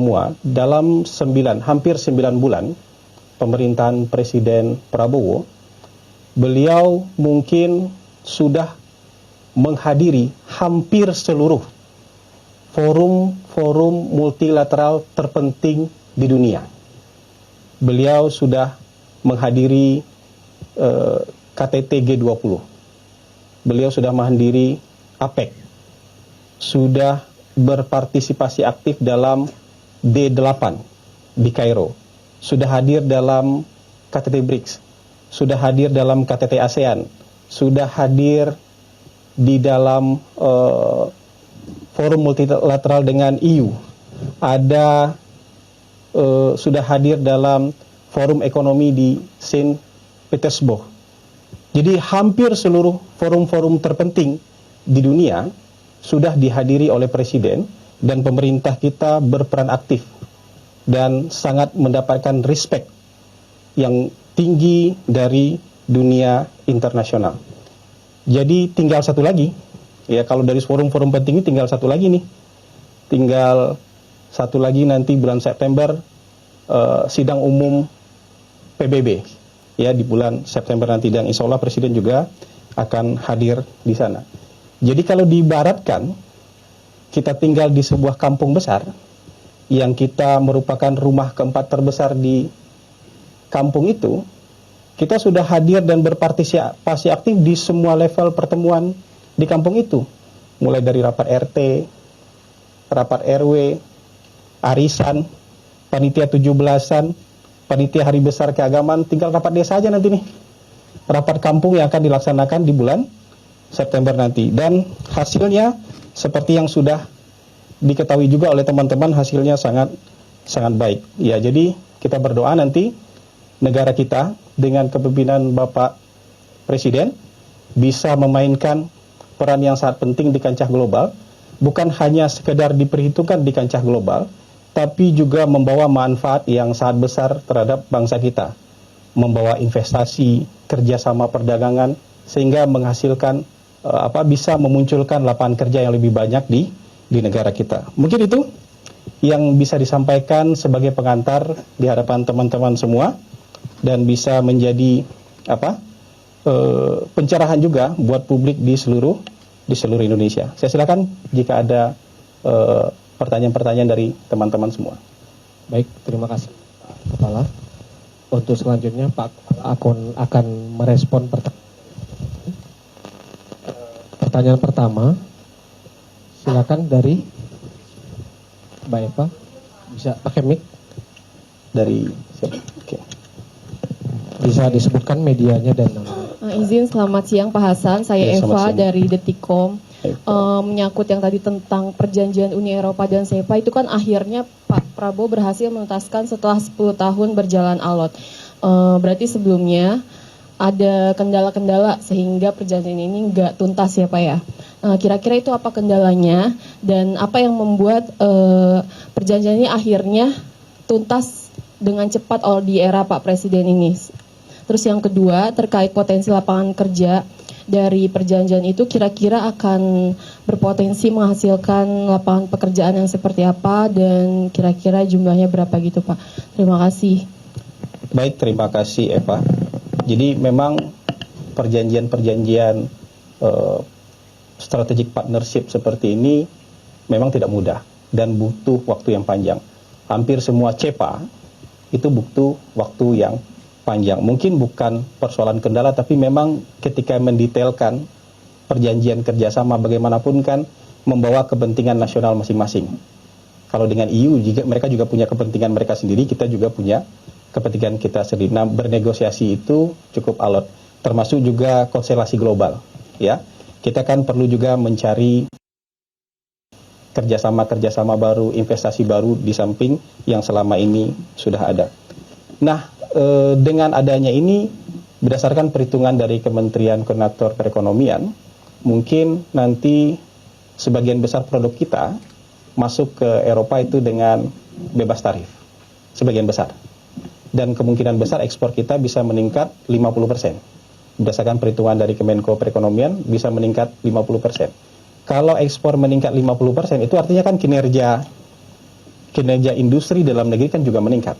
semua, dalam hampir 9 bulan pemerintahan Presiden Prabowo, beliau mungkin sudah menghadiri hampir seluruh forum multilateral terpenting di dunia. Beliau sudah menghadiri KTT G20. Beliau sudah menghadiri APEC. Sudah berpartisipasi aktif dalam D8 di Kairo. Sudah hadir dalam KTT BRICS. Sudah hadir dalam KTT ASEAN. Sudah hadir di dalam forum multilateral dengan EU. Sudah hadir dalam forum ekonomi di Saint Petersburg. Jadi hampir seluruh forum-forum terpenting di dunia sudah dihadiri oleh Presiden, dan pemerintah kita berperan aktif dan sangat mendapatkan respect yang tinggi dari dunia internasional. Jadi tinggal satu lagi, ya, kalau dari forum-forum penting ini tinggal satu lagi nih. Tinggal satu lagi nanti bulan September, sidang umum PBB, ya, di bulan September nanti, dan insya Allah Presiden juga akan hadir di sana. Jadi kalau diibaratkan, kita tinggal di sebuah kampung besar, yang kita merupakan rumah keempat terbesar di kampung itu, kita sudah hadir dan berpartisipasi aktif di semua level pertemuan di kampung itu. Mulai dari rapat RT, rapat RW, arisan, panitia 17-an, panitia hari besar keagamaan, tinggal rapat desa aja nanti nih. Rapat kampung yang akan dilaksanakan di bulan September nanti. Dan hasilnya seperti yang sudah diketahui juga oleh teman-teman, hasilnya sangat baik. Ya, jadi kita berdoa nanti negara kita dengan kepemimpinan Bapak Presiden bisa memainkan peran yang sangat penting di kancah global, bukan hanya sekedar diperhitungkan di kancah global, tapi juga membawa manfaat yang sangat besar terhadap bangsa kita, membawa investasi, kerjasama perdagangan, sehingga menghasilkan bisa memunculkan lapangan kerja yang lebih banyak di negara kita. Mungkin itu yang bisa disampaikan sebagai pengantar di hadapan teman-teman semua, dan bisa menjadi pencerahan juga buat publik di seluruh Indonesia. Saya silakan jika ada pertanyaan-pertanyaan dari teman-teman semua. Baik, terima kasih Pak Kepala. Untuk selanjutnya Pak akan merespon pertanyaan pertama. Silakan dari Mbak Eva, bisa pakai mic dari siapa? Oke. Bisa disebutkan medianya dan izin, selamat siang Pak Hasan, saya Ya, Eva siang dari Detikom. Menyangkut yang tadi tentang perjanjian Uni Eropa dan SEPA, itu kan akhirnya Pak Prabowo berhasil menuntaskan setelah 10 tahun berjalan alot. Berarti sebelumnya ada kendala-kendala sehingga perjanjian ini nggak tuntas ya Pak ya. Kira-kira itu apa kendalanya, dan apa yang membuat perjanjian ini akhirnya tuntas dengan cepat di era Pak Presiden ini. Terus yang kedua, terkait potensi lapangan kerja dari perjanjian itu, kira-kira akan berpotensi menghasilkan lapangan pekerjaan yang seperti apa, dan kira-kira jumlahnya berapa gitu Pak. Terima kasih. Baik, terima kasih Eva. Jadi memang perjanjian strategic partnership seperti ini memang tidak mudah dan butuh waktu yang panjang. Hampir semua CEPA itu butuh waktu yang panjang. Mungkin bukan persoalan kendala, tapi memang ketika mendetailkan perjanjian kerjasama bagaimanapun kan membawa kepentingan nasional masing-masing. Kalau dengan EU juga, mereka juga punya kepentingan mereka sendiri, kita juga punya kepentingan kita sendiri. Nah, bernegosiasi itu cukup alot, termasuk juga konstelasi global, ya. Kita kan perlu juga mencari kerjasama baru, investasi baru di samping yang selama ini sudah ada. Nah, dengan adanya ini, berdasarkan perhitungan dari Kementerian Koordinator Perekonomian, mungkin nanti sebagian besar produk kita masuk ke Eropa itu dengan bebas tarif, sebagian besar. Dan kemungkinan besar ekspor kita bisa meningkat 50%. Berdasarkan perhitungan dari Kemenko Perekonomian bisa meningkat 50%. Kalau ekspor meningkat 50%, itu artinya kan kinerja kinerja industri dalam negeri kan juga meningkat.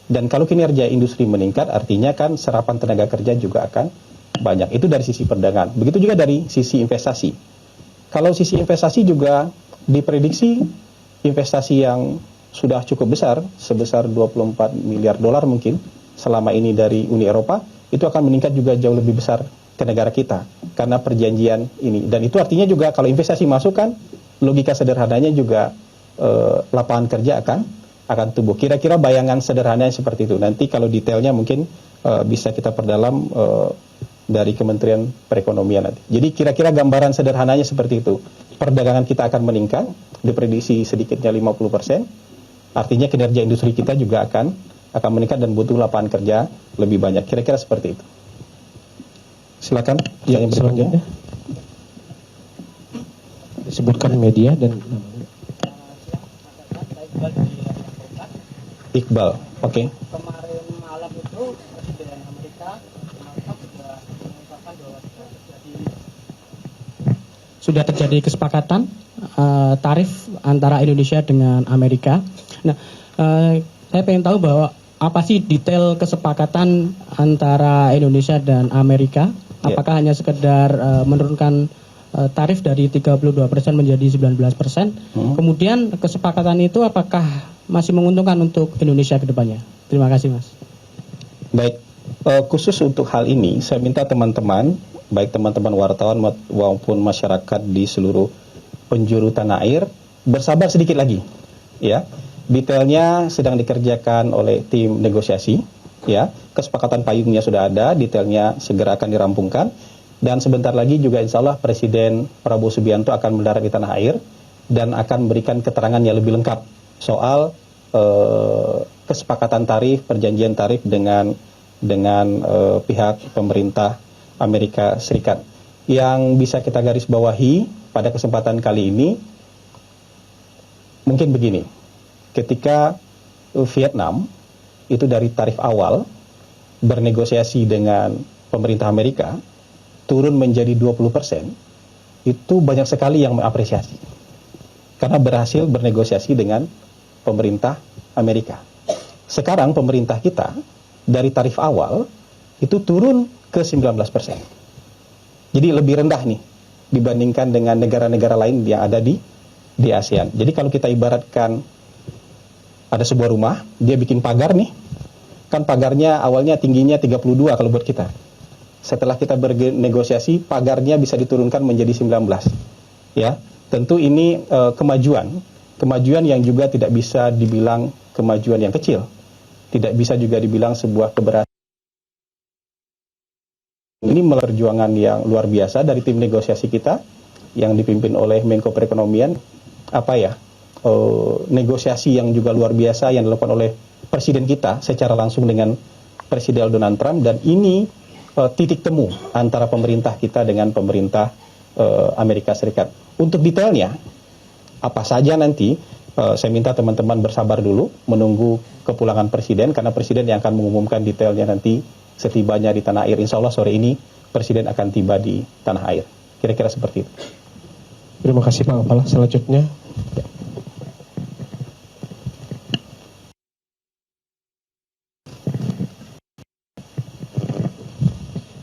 Dan kalau kinerja industri meningkat, artinya kan serapan tenaga kerja juga akan banyak. Itu dari sisi perdagangan. Begitu juga dari sisi investasi. Kalau sisi investasi juga diprediksi investasi yang sudah cukup besar, sebesar 24 miliar dolar mungkin selama ini dari Uni Eropa, itu akan meningkat juga jauh lebih besar ke negara kita karena perjanjian ini. Dan itu artinya juga kalau investasi masuk kan, logika sederhananya juga lapangan kerja akan tumbuh. Kira-kira bayangan sederhananya seperti itu. Nanti kalau detailnya mungkin bisa kita perdalam dari Kementerian Perekonomian nanti. Jadi kira-kira gambaran sederhananya seperti itu. Perdagangan kita akan meningkat, diprediksi sedikitnya 50%. Artinya kinerja industri kita juga akan meningkat dan butuh lapangan kerja lebih banyak. Kira-kira seperti itu. Silakan. Yang berikutnya. Disebutkan media dan Iqbal. Oke. Kemarin malam itu Presiden Amerika Donald Trump sudah mengungkapkan bahwa sudah terjadi kesepakatan tarif antara Indonesia dengan Amerika. Nah, saya pengen tahu bahwa apa sih detail kesepakatan antara Indonesia dan Amerika? Apakah hanya sekedar menurunkan tarif dari 32% menjadi 19%? Kemudian kesepakatan itu apakah masih menguntungkan untuk Indonesia ke depannya? Terima kasih, Mas. Baik, khusus untuk hal ini saya minta teman-teman, baik teman-teman wartawan maupun masyarakat di seluruh penjuru tanah air bersabar sedikit lagi, ya. Detailnya sedang dikerjakan oleh tim negosiasi, ya. Kesepakatan payungnya sudah ada, detailnya segera akan dirampungkan, dan sebentar lagi juga insya Allah Presiden Prabowo Subianto akan mendarat di tanah air dan akan memberikan keterangan yang lebih lengkap soal kesepakatan tarif, perjanjian tarif dengan pihak pemerintah Amerika Serikat. Yang bisa kita garis bawahi pada kesempatan kali ini mungkin begini. Ketika Vietnam itu dari tarif awal bernegosiasi dengan pemerintah Amerika turun menjadi 20%, itu banyak sekali yang mengapresiasi karena berhasil bernegosiasi dengan pemerintah Amerika. Sekarang pemerintah kita dari tarif awal itu turun ke 19%. Jadi lebih rendah nih dibandingkan dengan negara-negara lain yang ada di ASEAN. Jadi kalau kita ibaratkan ada sebuah rumah, dia bikin pagar nih. Kan pagarnya awalnya tingginya 32 kalau buat kita. Setelah kita bernegosiasi, pagarnya bisa diturunkan menjadi 19. Ya, tentu ini kemajuan yang juga tidak bisa dibilang kemajuan yang kecil. Tidak bisa juga dibilang sebuah keberhasilan. Ini perjuangan yang luar biasa dari tim negosiasi kita yang dipimpin oleh Menko Perekonomian. Negosiasi yang juga luar biasa yang dilakukan oleh Presiden kita secara langsung dengan Presiden Donald Trump, dan ini titik temu antara pemerintah kita dengan pemerintah Amerika Serikat. Untuk detailnya apa saja nanti saya minta teman-teman bersabar dulu menunggu kepulangan Presiden, karena Presiden yang akan mengumumkan detailnya nanti setibanya di tanah air. Insya Allah sore ini Presiden akan tiba di tanah air. Kira-kira seperti itu. terima kasih Pak Kepala. Selanjutnya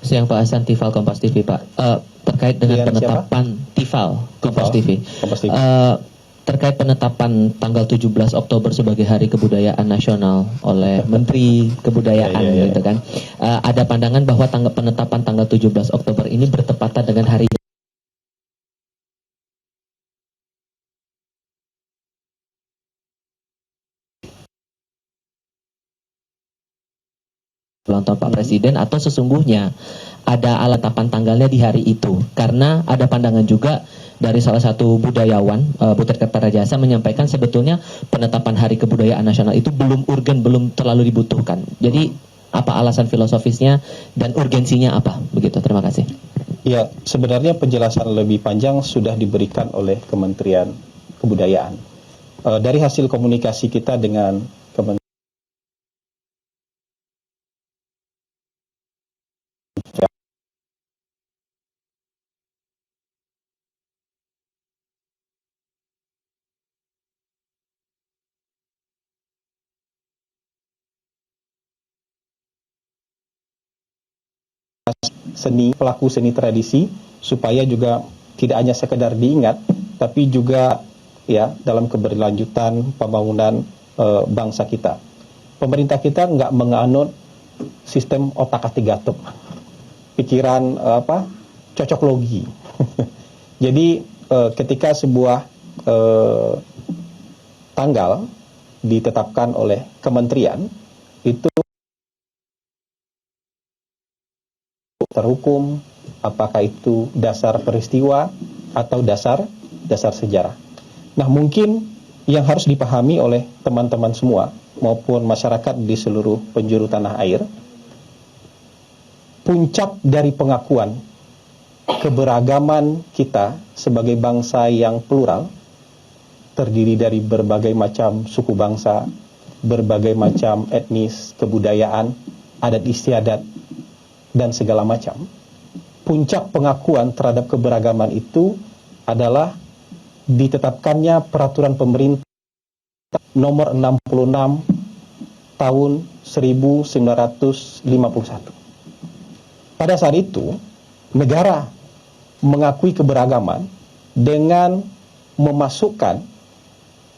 Siang Pak Hasan, Tifal Kompas TV Pak. Terkait dengan penetapan Tifal Kompas TV. Terkait penetapan tanggal 17 Oktober sebagai Hari Kebudayaan Nasional oleh Menteri Kebudayaan gitu kan. Ada pandangan bahwa penetapan tanggal 17 Oktober ini bertepatan dengan hari ulang tahun Pak Presiden, atau sesungguhnya ada alatapan tanggalnya di hari itu, karena ada pandangan juga dari salah satu budayawan Butet Kertarajasa menyampaikan sebetulnya penetapan Hari Kebudayaan Nasional itu belum urgen, belum terlalu dibutuhkan. Jadi apa alasan filosofisnya dan urgensinya apa? Begitu, terima kasih. Ya, sebenarnya penjelasan lebih panjang sudah diberikan oleh Kementerian Kebudayaan. Dari hasil komunikasi kita dengan Kementerian seni, pelaku seni tradisi, supaya juga tidak hanya sekedar diingat, tapi juga ya dalam keberlanjutan pembangunan bangsa kita. Pemerintah kita nggak menganut sistem otak-atik gatuk, pikiran cocok logi. Jadi ketika sebuah tanggal ditetapkan oleh kementerian, itu terhukum, apakah itu dasar peristiwa atau dasar sejarah. Nah, mungkin yang harus dipahami oleh teman-teman semua maupun masyarakat di seluruh penjuru tanah air, puncak dari pengakuan keberagaman kita sebagai bangsa yang plural, terdiri dari berbagai macam suku bangsa, berbagai macam etnis, kebudayaan, adat istiadat, dan segala macam. Puncak pengakuan terhadap keberagaman itu adalah ditetapkannya peraturan pemerintah nomor 66 tahun 1951. Pada saat itu, negara mengakui keberagaman dengan memasukkan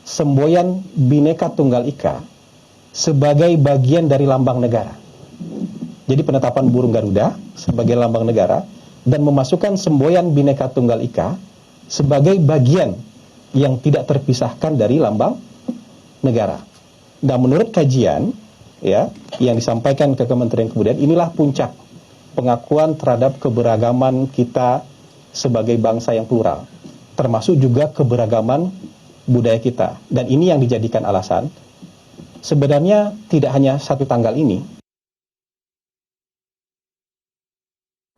semboyan Bhinneka Tunggal Ika sebagai bagian dari lambang negara. Jadi penetapan burung Garuda sebagai lambang negara dan memasukkan semboyan Bhinneka Tunggal Ika sebagai bagian yang tidak terpisahkan dari lambang negara. Dan menurut kajian ya yang disampaikan ke Kementerian Kebudayaan, inilah puncak pengakuan terhadap keberagaman kita sebagai bangsa yang plural, termasuk juga keberagaman budaya kita. Dan ini yang dijadikan alasan sebenarnya tidak hanya satu tanggal ini,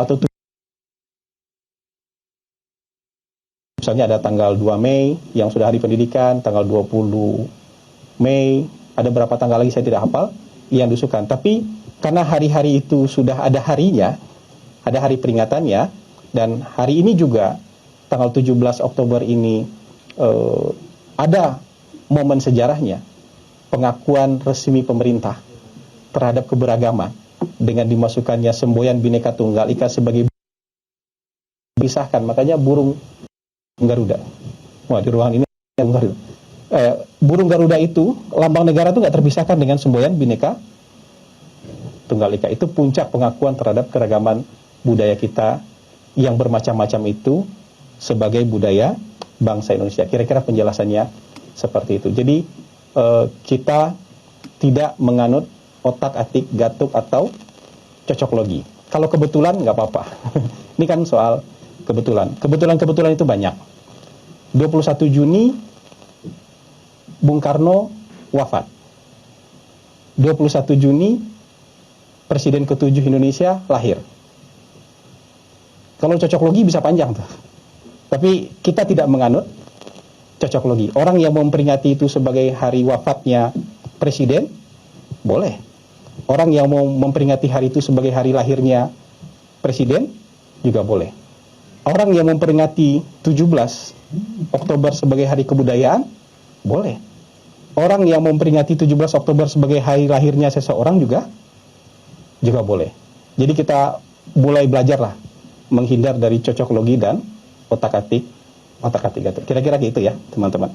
atau misalnya ada tanggal 2 Mei yang sudah hari pendidikan, tanggal 20 Mei, ada berapa tanggal lagi saya tidak hafal yang diusulkan. Tapi karena hari-hari itu sudah ada harinya, ada hari peringatannya, dan hari ini juga tanggal 17 Oktober ini ada momen sejarahnya, pengakuan resmi pemerintah terhadap keberagaman dengan dimasukkannya semboyan Bhinneka Tunggal Ika sebagai pisahkan. Makanya burung Garuda. Wah, di ruangan ini burung Garuda. Burung Garuda itu, lambang negara itu nggak terpisahkan dengan semboyan Bhinneka Tunggal Ika. Itu puncak pengakuan terhadap keragaman budaya kita yang bermacam-macam itu sebagai budaya bangsa Indonesia. Kira-kira penjelasannya seperti itu. Jadi kita tidak menganut otak-atik gatuk atau cocok logi. Kalau kebetulan nggak apa-apa. Ini kan soal kebetulan. Kebetulan itu banyak. 21 Juni Bung Karno wafat. 21 Juni Presiden ke-7 Indonesia lahir. Kalau cocok logi bisa panjang tuh. Tapi kita tidak menganut cocok logi. Orang yang memperingati itu sebagai hari wafatnya presiden, boleh. Orang yang mau memperingati hari itu sebagai hari lahirnya presiden, juga boleh. Orang yang memperingati 17 Oktober sebagai hari kebudayaan, boleh. Orang yang memperingati 17 Oktober sebagai hari lahirnya seseorang juga boleh. Jadi kita mulai belajarlah menghindar dari cocok logi dan otak-atik gatuk. Kira-kira gitu ya, teman-teman.